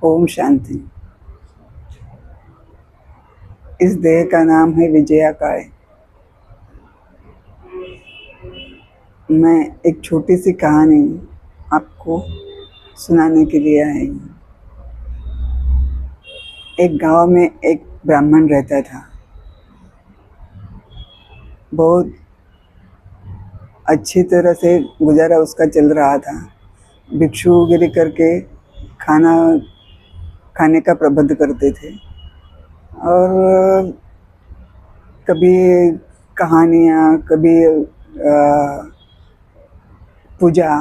ओम शांति। इस देह का नाम है विजया काय। मैं एक छोटी सी कहानी आपको सुनाने के लिए आई हूँ। एक गांव में एक ब्राह्मण रहता था। बहुत अच्छी तरह से गुजारा उसका चल रहा था। भिक्षुगिरी करके खाने का प्रबंध करते थे और कभी कहानियाँ, कभी पूजा,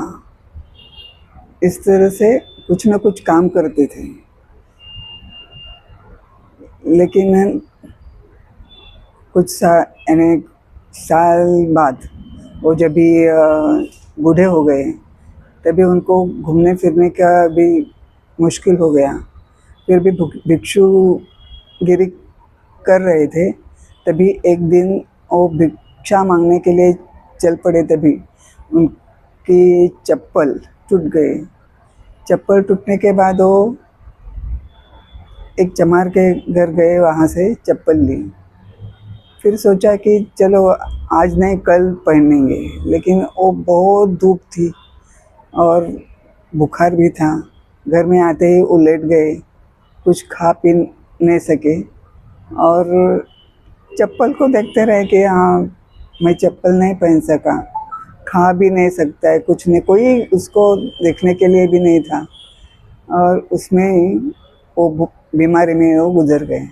इस तरह से कुछ न कुछ काम करते थे। लेकिन कुछ साल बाद वो जब भी बूढ़े हो गए, तभी उनको घूमने फिरने का भी मुश्किल हो गया। फिर भी भिक्षुगिरी कर रहे थे। तभी एक दिन वो भिक्षा मांगने के लिए चल पड़े। तभी उनकी चप्पल टूट गए। चप्पल टूटने के बाद वो एक चमार के घर गए, वहाँ से चप्पल ली। फिर सोचा कि चलो आज नहीं कल पहनेंगे, लेकिन वो बहुत धूप थी और बुखार भी था। घर में आते ही वो लेट गए, कुछ खा पी नहीं सके और चप्पल को देखते रहे कि हाँ, मैं चप्पल नहीं पहन सका, खा भी नहीं सकता है, कुछ नहीं, कोई उसको देखने के लिए भी नहीं था। और उसमें वो बीमारी में वो गुजर गए।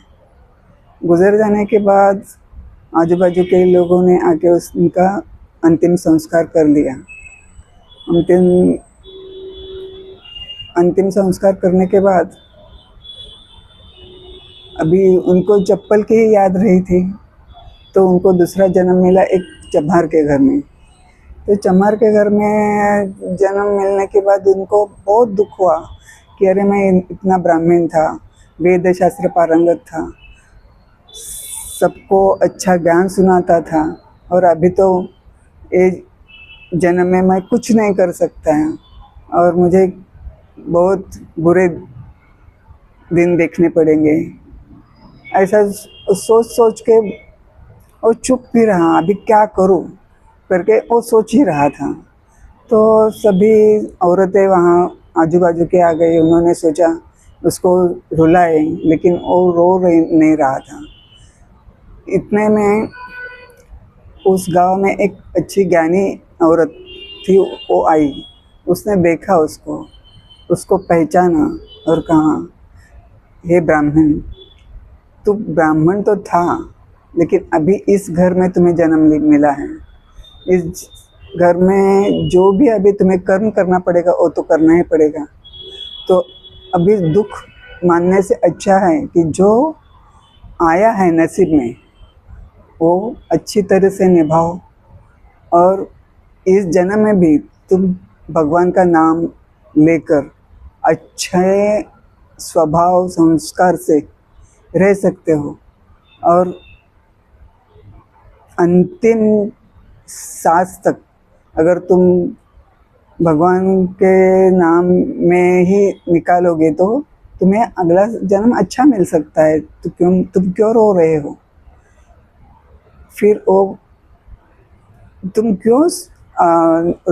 गुजर जाने के बाद आजू बाजू के लोगों ने आके उनका अंतिम संस्कार कर लिया। अंतिम संस्कार करने के बाद अभी उनको चप्पल की ही याद रही थी, तो उनको दूसरा जन्म मिला एक चमार के घर में। तो चमार के घर में जन्म मिलने के बाद उनको बहुत दुख हुआ कि अरे, मैं इतना ब्राह्मण था, वेद शास्त्र पारंगत था, सबको अच्छा ज्ञान सुनाता था, और अभी तो ये जन्म में मैं कुछ नहीं कर सकता है और मुझे बहुत बुरे दिन देखने पड़ेंगे। ऐसा सोच सोच के वो चुप भी रहा, अभी क्या करूं करके वो सोच ही रहा था। तो सभी औरतें वहाँ आजू बाजू के आ गई। उन्होंने सोचा उसको रुलाए, लेकिन वो नहीं रहा था। इतने में उस गांव में एक अच्छी ज्ञानी औरत थी, वो आई। उसने देखा उसको पहचाना और कहा, हे ब्राह्मण, तू ब्राह्मण तो था, लेकिन अभी इस घर में तुम्हें जन्म मिला है। इस घर में जो भी अभी तुम्हें कर्म करना पड़ेगा वो तो करना ही पड़ेगा। तो अभी दुख मानने से अच्छा है कि जो आया है नसीब में वो अच्छी तरह से निभाओ, और इस जन्म में भी तुम भगवान का नाम लेकर अच्छे स्वभाव संस्कार से रह सकते हो, और अंतिम सांस तक अगर तुम भगवान के नाम में ही निकालोगे तो तुम्हें अगला जन्म अच्छा मिल सकता है। तो तुम क्यों रो रहे हो? फिर वो तुम क्यों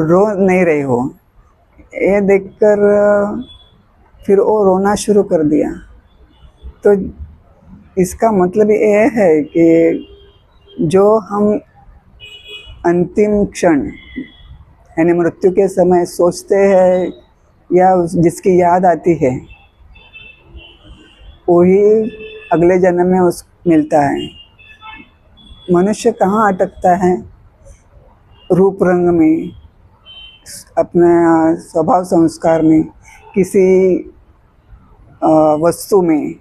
रो नहीं रहे हो? ये देखकर फिर वो रोना शुरू कर दिया। तो इसका मतलब ये है कि जो हम अंतिम क्षण यानी मृत्यु के समय सोचते हैं या जिसकी याद आती है, वही अगले जन्म में मिलता है। मनुष्य कहाँ अटकता है? रूप रंग में, अपने स्वभाव संस्कार में, किसी वस्तु में,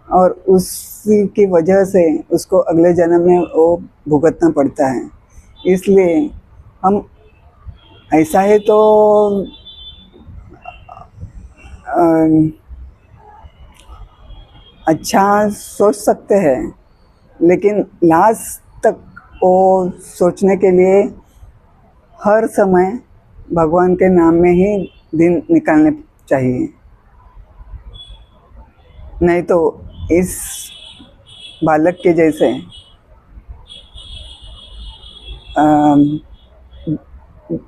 और उसी की वजह से उसको अगले जन्म में वो भुगतना पड़ता है। इसलिए हम ऐसा है तो अच्छा सोच सकते हैं, लेकिन लास्ट तक वो सोचने के लिए हर समय भगवान के नाम में ही दिन निकालने चाहिए। नहीं तो इस बालक के जैसे अम,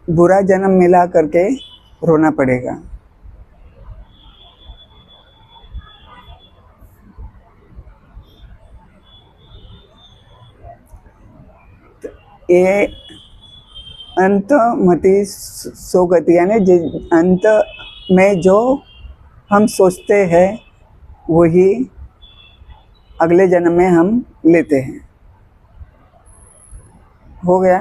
बुरा जन्म मिला करके रोना पड़ेगा। ये अंत मति सोगति, यानी अंत में जो हम सोचते हैं वही अगले जन्म में हम लेते हैं। हो गया।